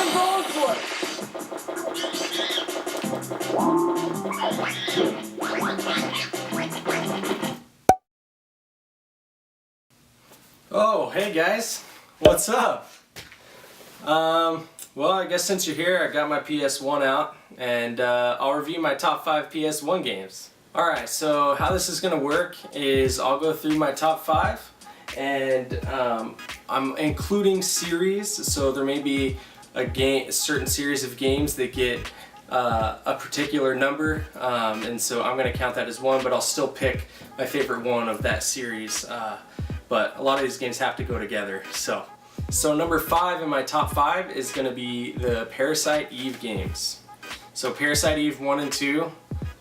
I'm going for it. Oh, hey guys, what's up? Well, I guess since you're here, I got my PS1 out, and I'll review my top 5 PS1 games. Alright, so how this is going to work is I'll go through my top 5, and I'm including series, so there may be a certain series of games that get a particular number, and so I'm going to count that as one, but I'll still pick my favorite one of that series. But a lot of these games have to go together. So number 5 in my top 5 is going to be the Parasite Eve games. So Parasite Eve 1 and 2,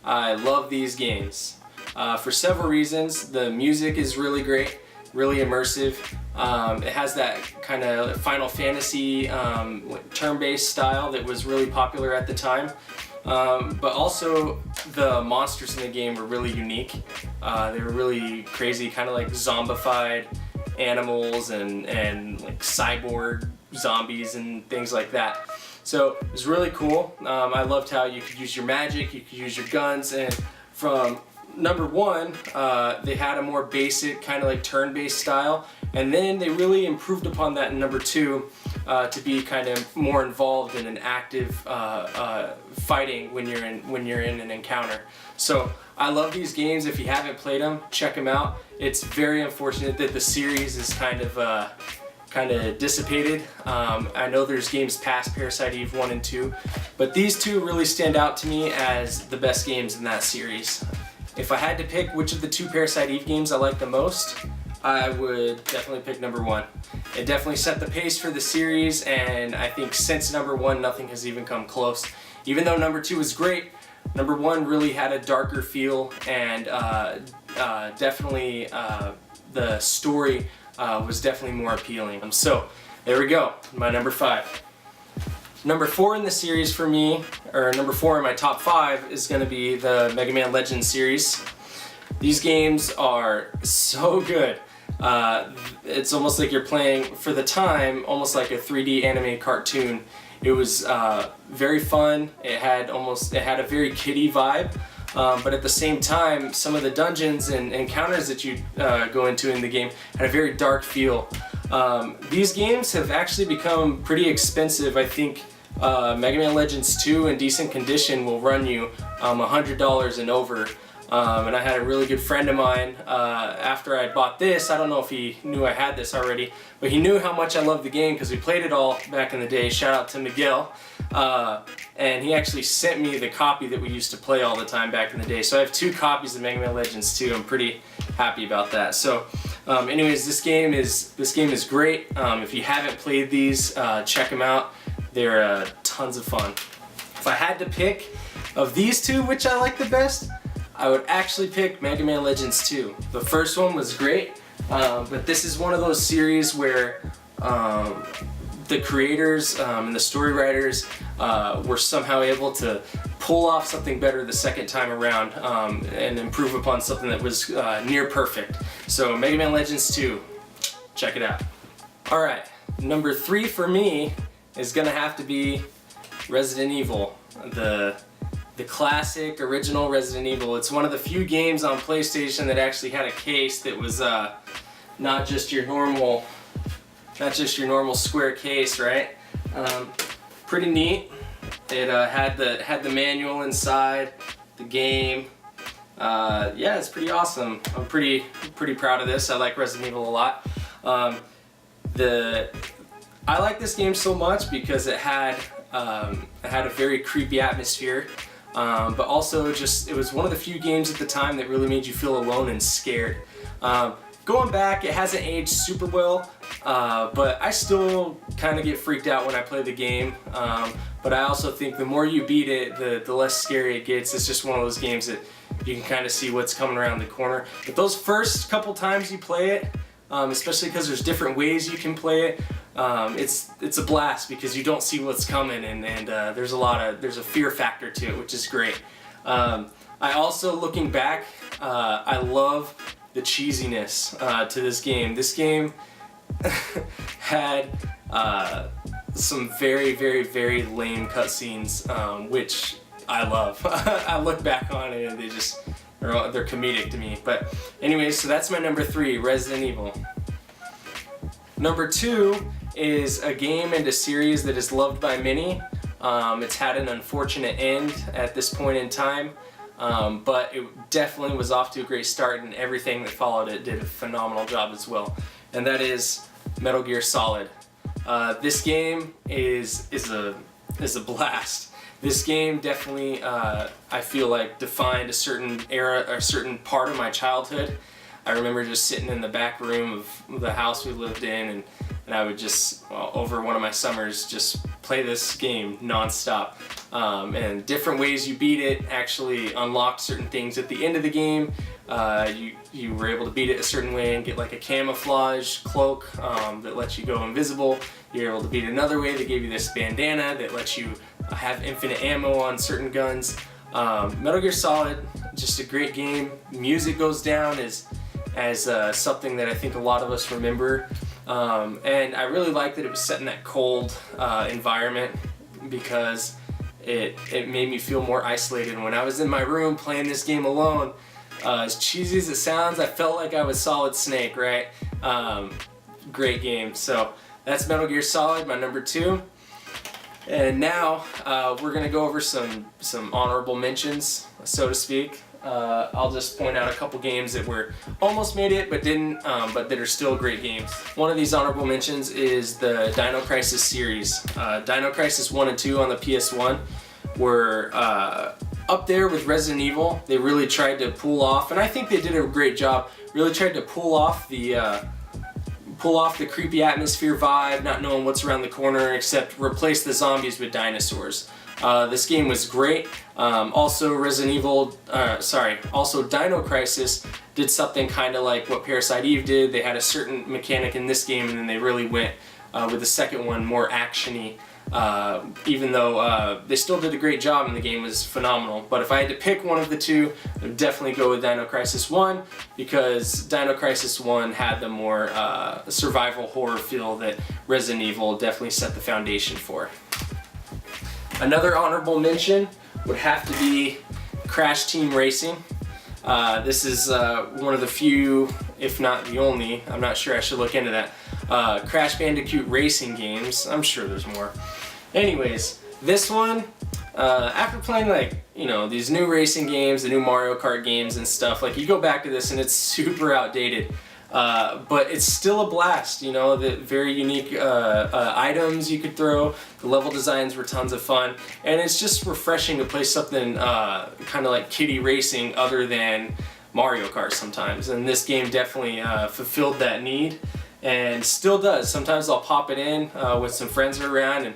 I love these games for several reasons. The music is really great, really immersive. It has that kind of Final Fantasy turn-based style that was really popular at the time. But also the monsters in the game were really unique. They were really crazy, kind of like zombified animals and like cyborg zombies and things like that. So it was really cool. I loved how you could use your magic, you could use your guns, and from number 1, they had a more basic kind of like turn-based style, and then they really improved upon that in number 2 to be kind of more involved in an active fighting when you're in an encounter. So I love these games. If you haven't played them, check them out. It's very unfortunate that the series is kind of dissipated. I know there's games past Parasite Eve 1 and 2, but these two really stand out to me as the best games in that series. If I had to pick which of the 2 Parasite Eve games I like the most, I would definitely pick number 1. It definitely set the pace for the series, and I think since number 1 nothing has even come close. Even though number 2 was great, number 1 really had a darker feel, and definitely the story was definitely more appealing. So there we go, my number 5. Number 4 in the series for me, or number 4 in my top 5, is going to be the Mega Man Legends series. These games are so good. It's almost like you're playing, for the time, almost like a 3D anime cartoon. It was very fun. It had a very kiddie vibe, but at the same time, some of the dungeons and encounters that you go into in the game had a very dark feel. These games have actually become pretty expensive. I think Mega Man Legends 2 in decent condition will run you $100 and over. And I had a really good friend of mine, after I bought this, I don't know if he knew I had this already, but he knew how much I loved the game because we played it all back in the day. Shout out to Miguel. And he actually sent me the copy that we used to play all the time back in the day. So I have 2 copies of Mega Man Legends 2. I'm pretty happy about that. So anyways, this game is great. If you haven't played these, check them out. They're tons of fun. If I had to pick of these 2 which I like the best, I would actually pick Mega Man Legends 2. The first one was great, but this is one of those series where the creators and the story writers were somehow able to pull off something better the second time around and improve upon something that was near perfect. So Mega Man Legends 2, check it out. Alright, number 3 for me is gonna have to be Resident Evil, the classic original Resident Evil. It's one of the few games on PlayStation that actually had a case that was not just your normal square case, right? Pretty neat. It had the manual inside, the game. Yeah, it's pretty awesome. I'm pretty proud of this. I like Resident Evil a lot. I like this game so much because it had a very creepy atmosphere. But also it was one of the few games at the time that really made you feel alone and scared. Going back, it hasn't aged super well, but I still kind of get freaked out when I play the game. But I also think the more you beat it, the less scary it gets. It's just one of those games that you can kind of see what's coming around the corner. But those first couple times you play it, especially because there's different ways you can play it, it's a blast because you don't see what's coming, and there's a fear factor to it, which is great. I also, looking back, I love the cheesiness to this game. This game had some very, very, very lame cutscenes, which I love. I look back on it and they're comedic to me. But anyways, so that's my number 3, Resident Evil. Number 2 is a game and a series that is loved by many. It's had an unfortunate end at this point in time, but it definitely was off to a great start, and everything that followed it did a phenomenal job as well. And that is Metal Gear Solid. This game is a blast. This game definitely, I feel like, defined a certain era, or a certain part of my childhood. I remember just sitting in the back room of the house we lived in, and I would just, over one of my summers, just play this game non-stop. And different ways you beat it actually unlocked certain things at the end of the game. You were able to beat it a certain way and get like a camouflage cloak that lets you go invisible. You're able to beat it another way that gave you this bandana that lets you have infinite ammo on certain guns. Metal Gear Solid, just a great game. Music goes down as something that I think a lot of us remember. And I really like that it was set in that cold environment, because it made me feel more isolated. When I was in my room playing this game alone, as cheesy as it sounds, I felt like I was Solid Snake, right? Great game. So that's Metal Gear Solid, my number 2. And now we're gonna go over some honorable mentions, so to speak. I'll just point out a couple games that were almost made it but didn't, but that are still great games. One of these honorable mentions is the Dino Crisis series. Dino Crisis 1 and 2 on the PS1 were up there with Resident Evil. They really tried to pull off, and I think they did a great job, really tried to pull off the creepy atmosphere vibe, not knowing what's around the corner, except replace the zombies with dinosaurs. This game was great. Also Dino Crisis did something kind of like what Parasite Eve did. They had a certain mechanic in this game, and then they really went with the second one more action-y. Even though they still did a great job and the game was phenomenal. But if I had to pick one of the two, I would definitely go with Dino Crisis 1, because Dino Crisis 1 had the more survival horror feel that Resident Evil definitely set the foundation for. Another honorable mention would have to be Crash Team Racing. This is one of the few, if not the only, I'm not sure, I should look into that, Crash Bandicoot racing games. I'm sure there's more. Anyways, this one, after playing these new racing games, the new Mario Kart games and stuff, you go back to this and it's super outdated. But it's still a blast, the very unique items you could throw. The level designs were tons of fun, and it's just refreshing to play something kind of like kiddie racing other than Mario Kart sometimes. And this game definitely fulfilled that need, and still does. Sometimes I'll pop it in when some friends are around, and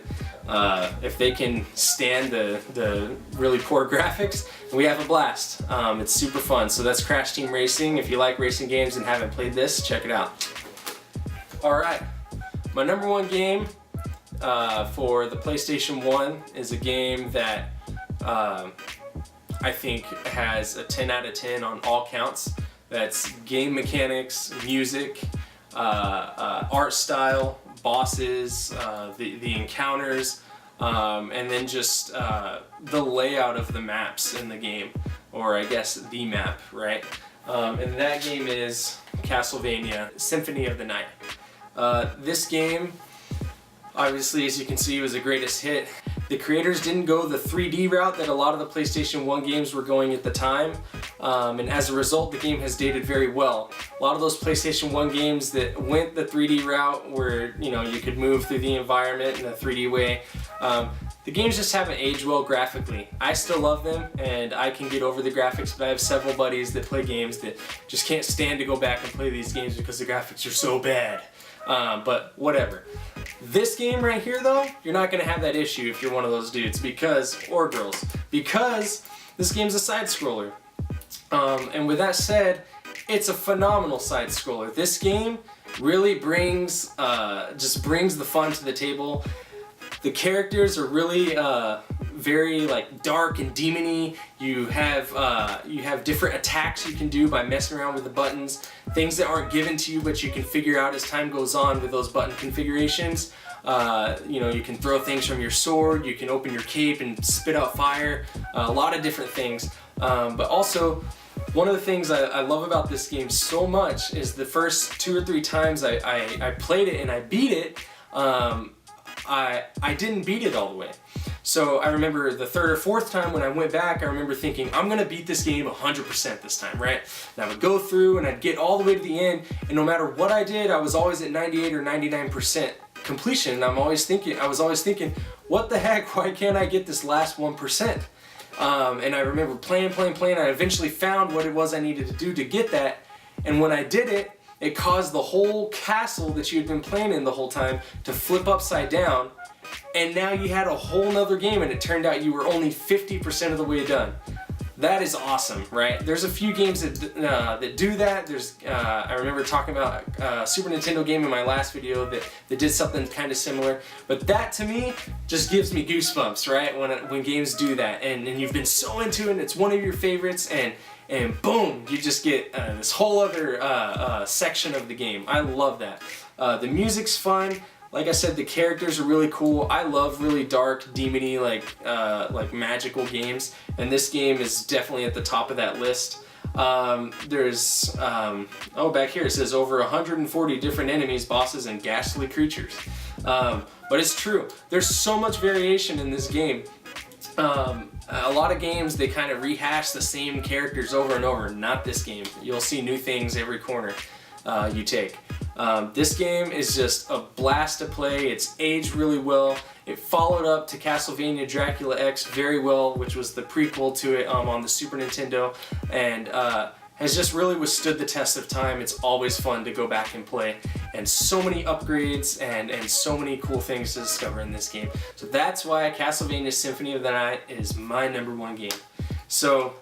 if they can stand the really poor graphics, we have a blast. It's super fun. So that's Crash Team Racing. If you like racing games and haven't played this, check it out. Alright, my number 1 game for the PlayStation 1 is a game that I think has a 10 out of 10 on all counts. That's game mechanics, music, art style, bosses, the encounters, and then just the layout of the maps in the game, or I guess the map, right? And that game is Castlevania Symphony of the Night. This game, obviously, as you can see, was a greatest hit. The creators didn't go the 3D route that a lot of the PlayStation 1 games were going at the time, and as a result the game has dated very well. A lot of those PlayStation 1 games that went the 3D route where you could move through the environment in a 3D way, the games just haven't aged well graphically. I still love them and I can get over the graphics, but I have several buddies that play games that just can't stand to go back and play these games because the graphics are so bad. But whatever. This game right here though, you're not going to have that issue if you're one of those dudes, or girls, because this game's a side scroller. And with that said, it's a phenomenal side scroller. This game really brings the fun to the table. The characters are really very dark and demony. You have different attacks you can do by messing around with the buttons. Things that aren't given to you but you can figure out as time goes on with those button configurations. You know, you can throw things from your sword, you can open your cape and spit out fire, a lot of different things. But also, one of the things I love about this game so much is the first 2 or 3 times I played it and I beat it, I didn't beat it all the way. So I remember the 3rd or 4th time when I went back, I remember thinking, I'm gonna beat this game 100% this time, right? And I would go through and I'd get all the way to the end, and no matter what I did, I was always at 98 or 99% completion. And I was always thinking, what the heck, why can't I get this last 1%? And I remember playing, I eventually found what it was I needed to do to get that, and when I did it, it caused the whole castle that you had been playing in the whole time to flip upside down, and now you had a whole nother game, and it turned out you were only 50% of the way done. That is awesome, right? There's a few games that do that. I remember talking about a Super Nintendo game in my last video that did something kind of similar. But that to me just gives me goosebumps, right? When games do that, and you've been so into it, and it's one of your favorites, and boom, you just get this whole other section of the game. I love that. The music's fun. Like I said, the characters are really cool. I love really dark, demony, like magical games, and this game is definitely at the top of that list. There's, oh, back here it says over 140 different enemies, bosses, and ghastly creatures. But it's true. There's so much variation in this game. A lot of games, they kind of rehash the same characters over and over. Not this game. You'll see new things every corner you take. This game is just a blast to play. It's aged really well. It followed up to Castlevania Dracula X very well, which was the prequel to it on the Super Nintendo, and has just really withstood the test of time. It's always fun to go back and play, and so many upgrades and so many cool things to discover in this game. So that's why Castlevania Symphony of the Night is my #1 game. So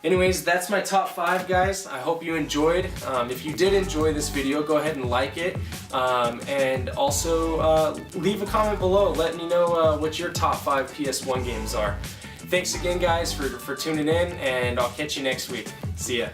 anyways, that's my top 5, guys. I hope you enjoyed. If you did enjoy this video, go ahead and like it. And also leave a comment below. Let me know what your top 5 PS1 games are. Thanks again, guys, for tuning in, and I'll catch you next week. See ya.